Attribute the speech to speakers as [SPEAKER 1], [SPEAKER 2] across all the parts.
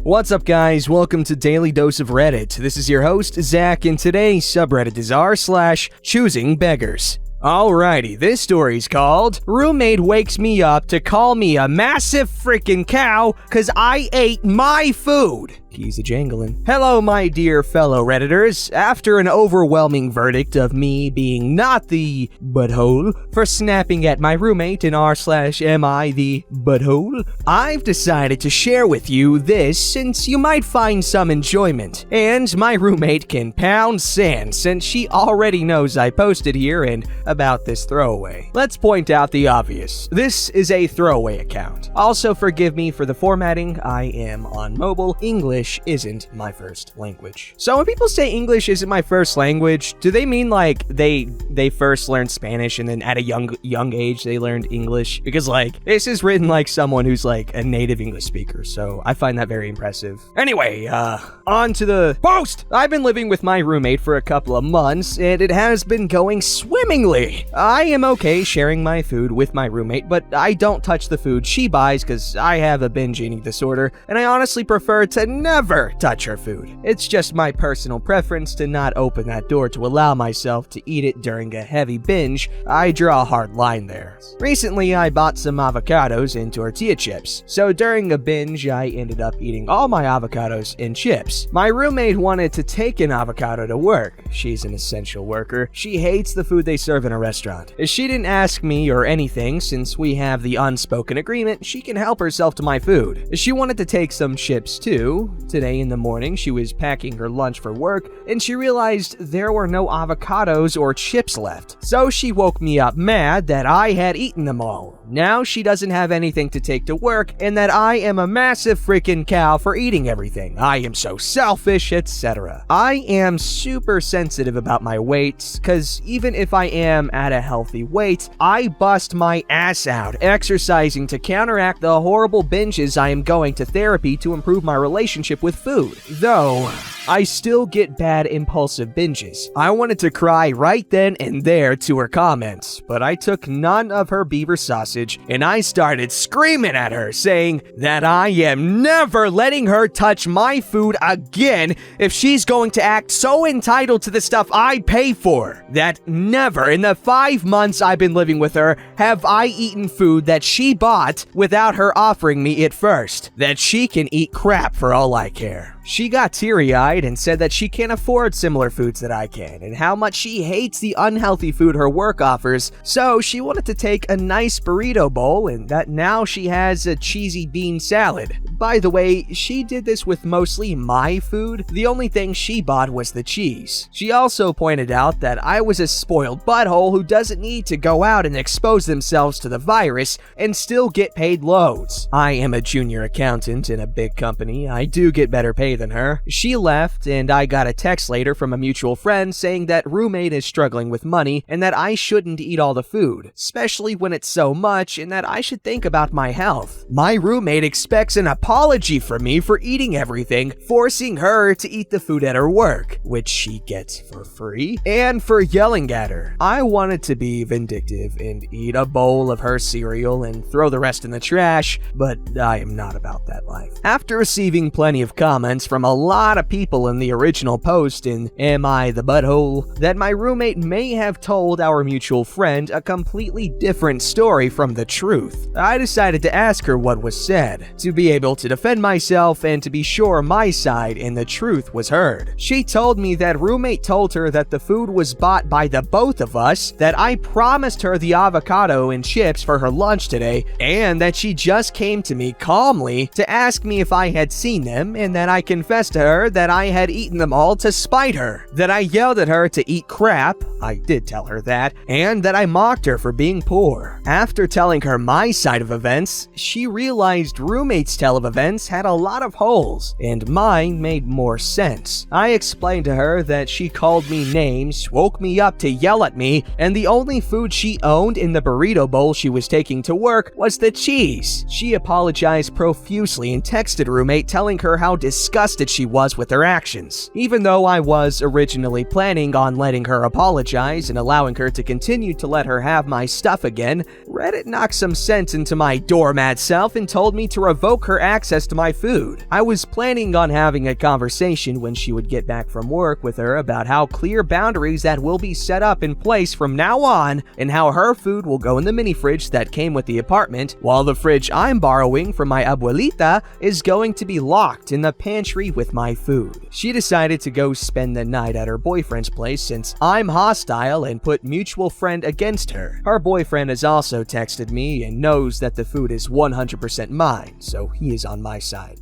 [SPEAKER 1] What's up, guys? Welcome to Daily Dose of Reddit. This is your host, Zach, and today's subreddit is r/ChoosingBeggars. Alrighty, this story's called Roommate Wakes Me Up to Call Me a Massive Freaking Cow Cause I Ate My Food. Keys a-jangling. Hello, my dear fellow Redditors. After an overwhelming verdict of me being not the butthole for snapping at my roommate in r/am I the butthole, I've decided to share with you this since you might find some enjoyment. And my roommate can pound sand since she already knows I posted here and about this throwaway. Let's point out the obvious. This is a throwaway account. Also forgive me for the formatting. I am on mobile. English isn't my first language. So when people say English isn't my first language, do they mean like they first learned Spanish and then at a young age they learned English? Because like this is written like someone who's like a native English speaker, so I find that very impressive. Anyway, on to the post. I've been living with my roommate for a couple of months and it has been going swimmingly. I am okay sharing my food with my roommate, but I don't touch the food she buys because I have a binge eating disorder and I honestly prefer to never touch her food. It's just my personal preference to not open that door to allow myself to eat it during a heavy binge. I draw a hard line there. Recently, I bought some avocados and tortilla chips. So during a binge, I ended up eating all my avocados and chips. My roommate wanted to take an avocado to work. She's an essential worker. She hates the food they serve in a restaurant. She didn't ask me or anything since we have the unspoken agreement she can help herself to my food. She wanted to take some chips too. Today in the morning, she was packing her lunch for work and she realized there were no avocados or chips left. So she woke me up mad that I had eaten them all. Now she doesn't have anything to take to work and that I am a massive freaking cow for eating everything. I am so selfish, etc. I am super sensitive about my weight because even if I am at a healthy weight, I bust my ass out exercising to counteract the horrible binges I am going to therapy to improve my relationship with food. Though, I still get bad impulsive binges. I wanted to cry right then and there to her comments, but I took none of her beaver sausage and I started screaming at her saying that I am never letting her touch my food again if she's going to act so entitled to the stuff I pay for. That never in the 5 months I've been living with her have I eaten food that she bought without her offering me it first. That she can eat crap for all I care. She got teary-eyed and said that she can't afford similar foods that I can and how much she hates the unhealthy food her work offers, so she wanted to take a nice burrito bowl and that now she has a cheesy bean salad. By the way, she did this with mostly my food. The only thing she bought was the cheese. She also pointed out that I was a spoiled butthole who doesn't need to go out and expose themselves to the virus and still get paid loads. I am a junior accountant in a big company. I do get better pay than her. She left and I got a text later from a mutual friend saying that roommate is struggling with money and that I shouldn't eat all the food, especially when it's so much, and that I should think about my health. My roommate expects an apology from me for eating everything, forcing her to eat the food at her work, which she gets for free, and for yelling at her. I wanted to be vindictive and eat a bowl of her cereal and throw the rest in the trash, but I am not about that life. After receiving plenty of comments from a lot of people in the original post in Am I the Butthole that my roommate may have told our mutual friend a completely different story from the truth, I decided to ask her what was said, to be able to defend myself and to be sure my side and the truth was heard. She told me that roommate told her that the food was bought by the both of us, that I promised her the avocado and chips for her lunch today, and that she just came to me calmly to ask me if I had seen them, and that I confessed to her that I had eaten them all to spite her, that I yelled at her to eat crap, I did tell her that, and that I mocked her for being poor. After telling her my side of events, she realized roommate's tale of events had a lot of holes, and mine made more sense. I explained to her that she called me names, woke me up to yell at me, and the only food she owned in the burrito bowl she was taking to work was the cheese. She apologized profusely and texted roommate telling her how disgusting disgusted she was with her actions. Even though I was originally planning on letting her apologize and allowing her to continue to let her have my stuff again, Reddit knocked some sense into my doormat self and told me to revoke her access to my food. I was planning on having a conversation when she would get back from work with her about how clear boundaries that will be set up in place from now on and how her food will go in the mini fridge that came with the apartment, while the fridge I'm borrowing from my abuelita is going to be locked in the pantry with my food. She decided to go spend the night at her boyfriend's place since I'm hostile and put mutual friend against her. Her boyfriend has also texted me and knows that the food is 100% mine, so he is on my side.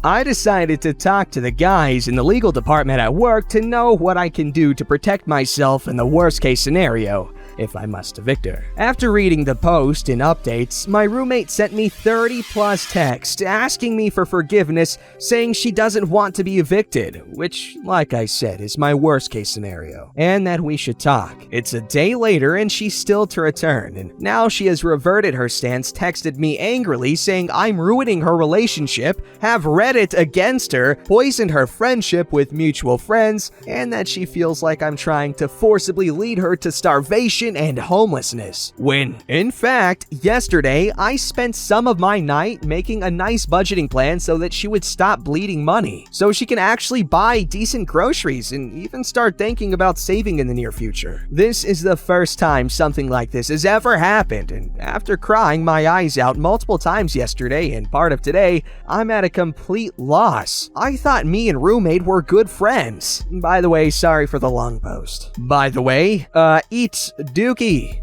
[SPEAKER 1] I decided to talk to the guys in the legal department at work to know what I can do to protect myself in the worst case scenario, if I must evict her. After reading the post and updates, my roommate sent me 30 plus texts asking me for forgiveness, saying she doesn't want to be evicted, which, like I said, is my worst case scenario, and that we should talk. It's a day later and she's still to return, and now she has reverted her stance, texted me angrily saying I'm ruining her relationship, have Reddit against her, poisoned her friendship with mutual friends, and that she feels like I'm trying to forcibly lead her to starvation and homelessness. When, in fact, yesterday I spent some of my night making a nice budgeting plan so that she would stop bleeding money, so she can actually buy decent groceries and even start thinking about saving in the near future. This is the first time something like this has ever happened, and after crying my eyes out multiple times yesterday and part of today, I'm at a complete loss. I thought me and roommate were good friends. By the way, sorry for the long post. By the way, eat Dookie.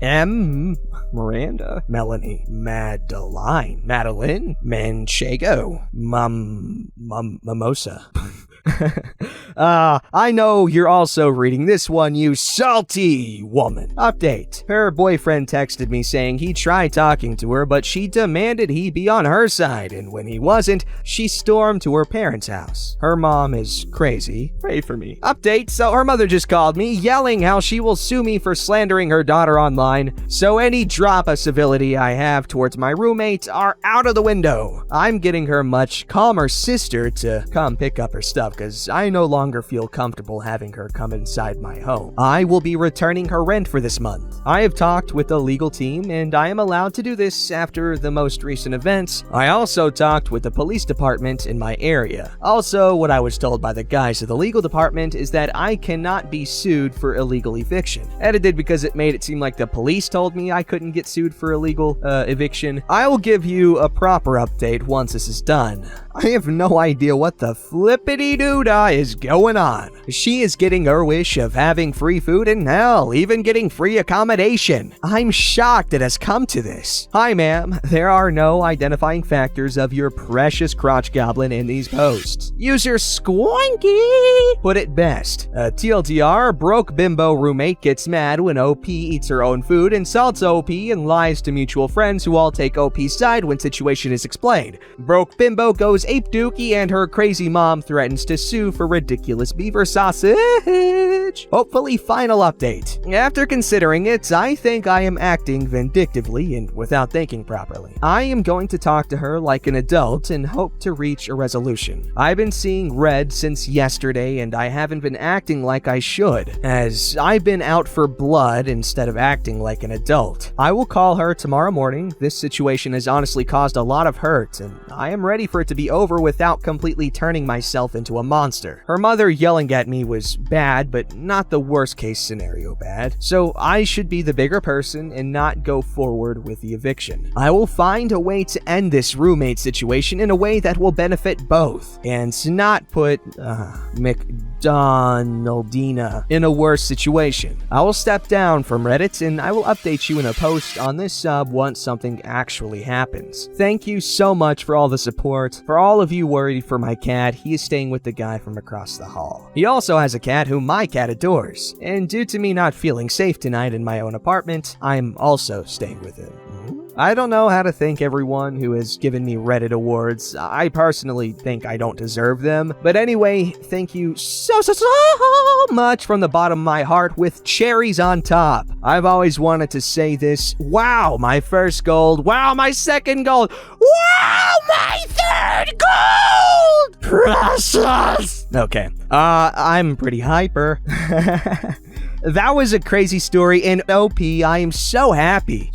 [SPEAKER 1] Miranda, Melanie, Madeline, Manchego, Mimosa. I know you're also reading this one, you salty woman. Update. Her boyfriend texted me saying he tried talking to her, but she demanded he be on her side, and when he wasn't, she stormed to her parents' house. Her mom is crazy. Pray for me. Update. So her mother just called me, yelling how she will sue me for slandering her daughter online, so any drop of civility I have towards my roommate are out of the window. I'm getting her much calmer sister to come pick up her stuff, because I no longer feel comfortable having her come inside my home. I will be returning her rent for this month. I have talked with the legal team, and I am allowed to do this after the most recent events. I also talked with the police department in my area. Also, what I was told by the guys of the legal department is that I cannot be sued for illegal eviction. Edited because it made it seem like the police told me I couldn't get sued for illegal eviction. I will give you a proper update once this is done. I have no idea what the flippity-doo-dah is going on. She is getting her wish of having free food and hell, even getting free accommodation. I'm shocked it has come to this. Hi ma'am, there are no identifying factors of your precious crotch goblin in these posts. User Squonky put it best. TLDR, broke bimbo roommate gets mad when OP eats her own food, insults OP, and lies to mutual friends who all take OP's side when situation is explained. Broke bimbo goes ape dookie and her crazy mom threatens to sue for ridiculous beaver sausage. Hopefully final update. After considering it, I think I am acting vindictively and without thinking properly. I am going to talk to her like an adult and hope to reach a resolution. I've been seeing red since yesterday and I haven't been acting like I should, as I've been out for blood instead of acting like an adult. I will call her tomorrow morning. This situation has honestly caused a lot of hurt and I am ready for it to be over without completely turning myself into a monster. Her mother yelling at me was bad, but not the worst case scenario bad, so I should be the bigger person and not go forward with the eviction. I will find a way to end this roommate situation in a way that will benefit both, and not put McDonaldina in a worse situation. I will step down from Reddit and I will update you in a post on this sub once something actually happens. Thank you so much for all the support. For all of you worried for my cat, he is staying with the guy from across the hall. He also has a cat whom my cat adores, and due to me not feeling safe tonight in my own apartment, I'm also staying with him. I don't know how to thank everyone who has given me Reddit awards. I personally think I don't deserve them. But anyway, thank you so much from the bottom of my heart with cherries on top. I've always wanted to say this. Wow, my first gold. Wow, my second gold. Wow, my third gold!
[SPEAKER 2] precious!
[SPEAKER 1] Okay. I'm pretty hyper. That was a crazy story, and OP, I am so happy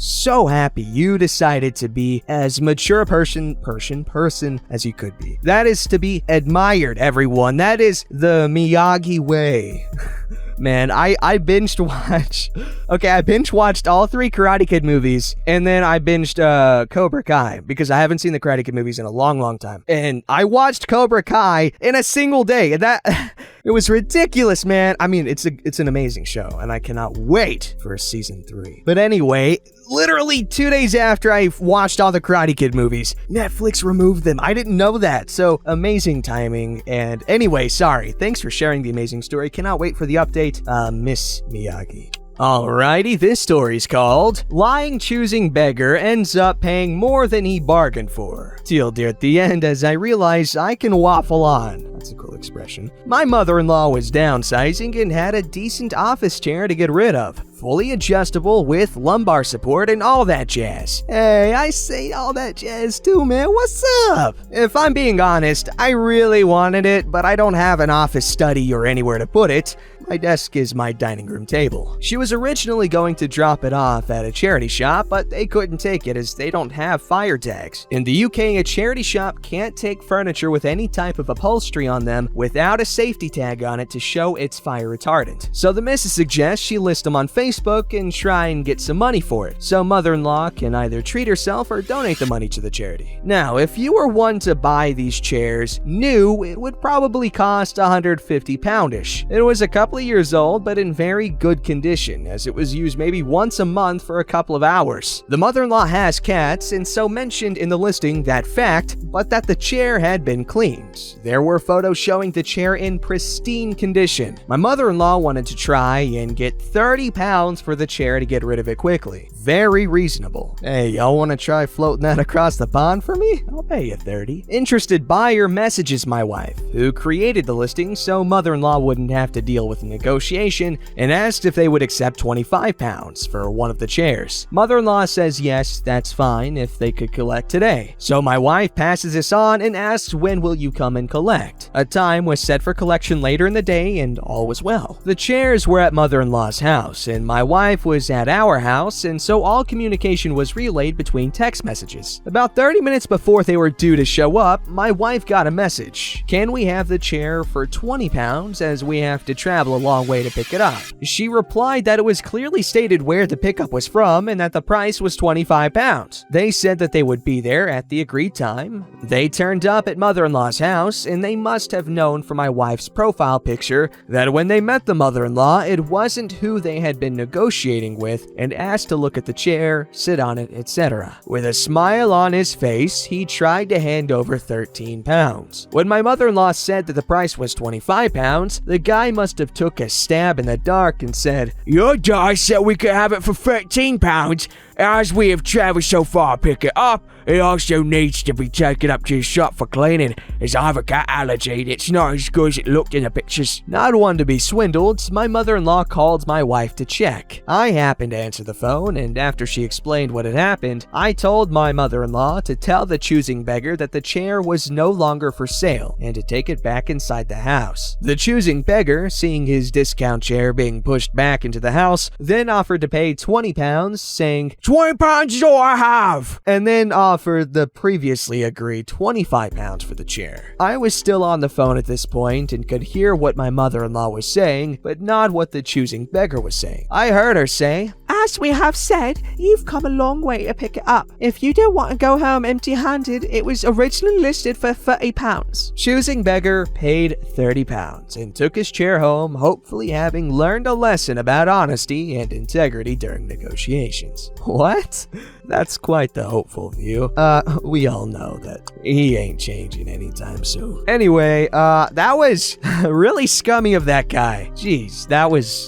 [SPEAKER 1] you decided to be as mature a person as you could be. That is to be admired, everyone. That is the Miyagi way. Man, I binge watched all 3 Karate Kid movies, and then I binged Cobra Kai, because I haven't seen the Karate Kid movies in a long, long time. And I watched Cobra Kai in a single day, and it was ridiculous, man. I mean, it's an amazing show, and I cannot wait for season 3. But anyway, literally 2 days after I watched all the Karate Kid movies, Netflix removed them. I didn't know that, so amazing timing. And anyway, sorry. Thanks for sharing the amazing story. Cannot wait for the update, Miss Miyagi. Alrighty, this story's called Lying Choosing Beggar Ends Up Paying More Than He Bargained For. Till dear at the end as I realize I can waffle on. That's a cool expression. My mother-in-law was downsizing and had a decent office chair to get rid of. Fully adjustable with lumbar support and all that jazz. Hey, I say all that jazz too, man. What's up? If I'm being honest, I really wanted it, but I don't have an office study or anywhere to put it. My desk is my dining room table. She was originally going to drop it off at a charity shop, but they couldn't take it as they don't have fire tags. In the UK, a charity shop can't take furniture with any type of upholstery on them without a safety tag on it to show it's fire retardant. So the missus suggests she list them on Facebook and try and get some money for it, so mother-in-law can either treat herself or donate the money to the charity. Now, if you were one to buy these chairs new, it would probably cost £150-ish. It was a couple of years old, but in very good condition, as it was used maybe once a month for a couple of hours. The mother-in-law has cats, and so mentioned in the listing that fact, but that the chair had been cleaned. There were photos showing the chair in pristine condition. My mother-in-law wanted to try and get £30 for the chair to get rid of it quickly. Very reasonable. Hey, y'all want to try floating that across the pond for me? I'll pay you $30. Interested buyer messages my wife, who created the listing so mother-in-law wouldn't have to deal with a negotiation, and asked if they would accept £25 for one of the chairs. Mother-in-law says yes, that's fine if they could collect today. So my wife passes this on and asks when will you come and collect. A time was set for collection later in the day and all was well. The chairs were at mother-in-law's house and my wife was at our house, and so all communication was relayed between text messages. About 30 minutes before they were due to show up, my wife got a message. Can we have the chair for £20 as we have to travel a long way to pick it up? She replied that it was clearly stated where the pickup was from and that the price was £25. They said that they would be there at the agreed time. They turned up at mother-in-law's house and they must have known from my wife's profile picture that when they met the mother-in-law, it wasn't who they had been negotiating with and asked to look at the chair, sit on it, etc. With a smile on his face, he tried to hand over £13. When my mother-in-law said that the price was £25, the guy must have took a stab in the dark and said, "Your guy said we could have it for £13. As we have traveled so far to pick it up, it also needs to be taken up to the shop for cleaning, as I have a cat allergy and it's not as good as it looked in the pictures." Not one to be swindled, my mother-in-law called my wife to check. I happened to answer the phone, and after she explained what had happened, I told my mother-in-law to tell the choosing beggar that the chair was no longer for sale and to take it back inside the house. The choosing beggar, seeing his discount chair being pushed back into the house, then offered to pay £20, saying, "£20 is all I have," and then offered the previously agreed £25 for the chair. I was still on the phone at this point and could hear what my mother-in-law was saying, but not what the choosing beggar was saying. I heard her say, "As we have said, you've come a long way to pick it up. If you don't want to go home empty-handed, it was originally listed for £30. Choosing beggar paid £30 and took his chair home, hopefully having learned a lesson about honesty and integrity during negotiations. What? That's quite the hopeful view. We all know that he ain't changing anytime soon. Anyway, that was really scummy of that guy. Jeez,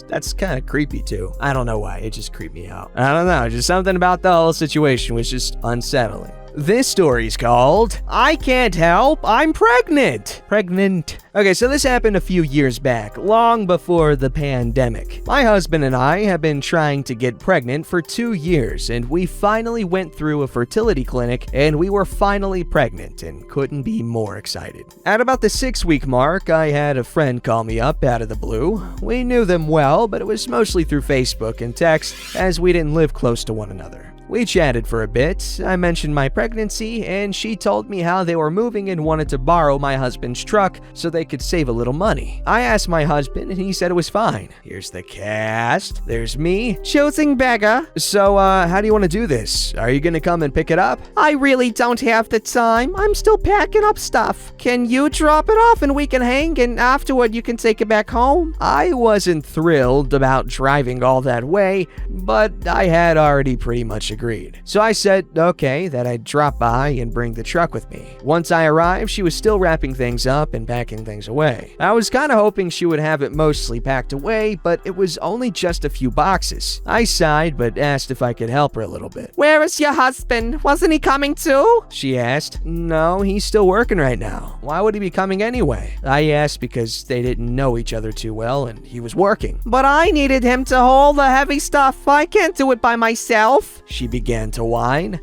[SPEAKER 1] that's kind of creepy too. I don't know why, it just creeped me out. I don't know, just something about the whole situation was just unsettling. This story's called I Can't Help, I'm Pregnant. Okay, so this happened a few years back, long before the pandemic. My husband and I have been trying to get pregnant for 2 years, and we finally went through a fertility clinic, and we were finally pregnant and couldn't be more excited. At about the 6-week mark, I had a friend call me up out of the blue. We knew them well, but it was mostly through Facebook and text, as we didn't live close to one another. We chatted for a bit. I mentioned my pregnancy, and she told me how they were moving and wanted to borrow my husband's truck so they could save a little money. I asked my husband, and he said it was fine. Here's the cast. There's me, choosing beggar. So, how do you want to do this? Are you gonna come and pick it up?
[SPEAKER 2] I really don't have the time. I'm still packing up stuff. Can you drop it off and we can hang, and afterward you can take it back home?
[SPEAKER 1] I wasn't thrilled about driving all that way, but I had already pretty much agreed. So I said, okay, that I'd drop by and bring the truck with me. Once I arrived, she was still wrapping things up and packing things away. I was kind of hoping she would have it mostly packed away, but it was only just a few boxes. I sighed, but asked if I could help her a little bit.
[SPEAKER 2] Where is your husband? Wasn't he coming too?
[SPEAKER 1] She asked. No, he's still working right now. Why would he be coming anyway? I asked because they didn't know each other too well and he was working.
[SPEAKER 2] But I needed him to hold the heavy stuff. I can't do it by myself.
[SPEAKER 1] She began to whine.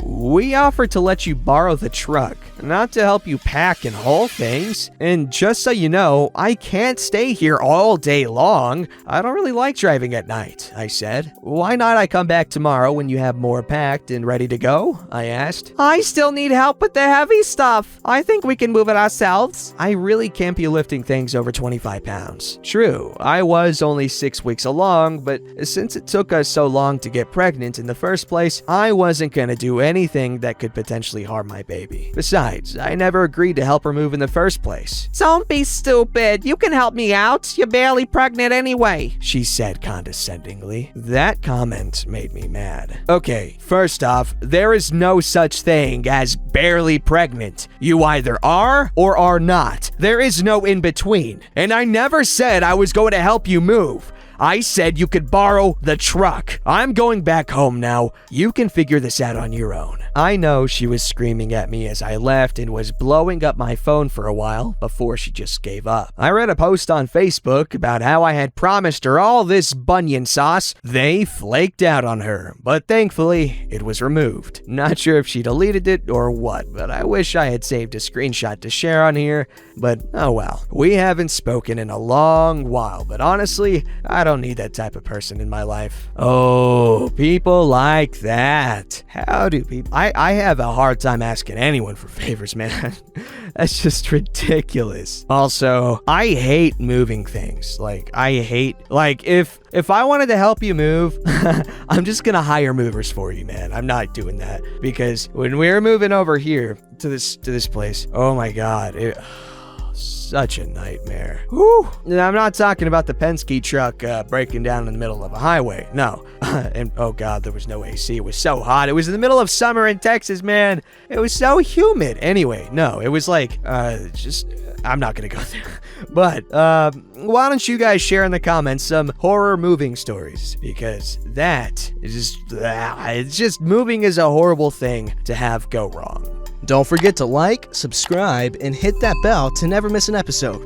[SPEAKER 1] We offered to let you borrow the truck, not to help you pack and haul things. And just so you know, I can't stay here all day long. I don't really like driving at night, I said. Why not I come back tomorrow when you have more packed and ready to go? I asked.
[SPEAKER 2] I still need help with the heavy stuff. I think we can move it ourselves.
[SPEAKER 1] I really can't be lifting things over 25 pounds. True, I was only 6 weeks along, but since it took us so long to get pregnant in the first place, I wasn't gonna do anything that could potentially harm my baby. Besides, I never agreed to help her move in the first place.
[SPEAKER 2] Don't be stupid. You can help me out. You're barely pregnant anyway,
[SPEAKER 1] she said condescendingly. That comment made me mad. Okay, first off, there is no such thing as barely pregnant. You either are or are not. There is no in between. And I never said I was going to help you move. I said you could borrow the truck. I'm going back home now. You can figure this out on your own. I know she was screaming at me as I left and was blowing up my phone for a while before she just gave up. I read a post on Facebook about how I had promised her all this bunion sauce. They flaked out on her, but thankfully it was removed. Not sure if she deleted it or what, but I wish I had saved a screenshot to share on here, but oh well. We haven't spoken in a long while, but honestly, I don't need that type of person in my life. Oh, people like that. How do people... I have a hard time asking anyone for favors, man. That's just ridiculous. Also, I hate moving things. If I wanted to help you move, I'm just gonna hire movers for you, man. I'm not doing that because when we were moving over here to this place, oh my God, such a nightmare. Whew. And I'm not talking about the Penske truck breaking down in the middle of a highway. No. And oh God, there was no AC. It was so hot. It was in the middle of summer in Texas, man. It was so humid. Anyway, no, it was like, I'm not gonna go there. But why don't you guys share in the comments some horror moving stories? Because that is it's just moving is a horrible thing to have go wrong.
[SPEAKER 3] Don't forget to like, subscribe, and hit that bell to never miss an episode.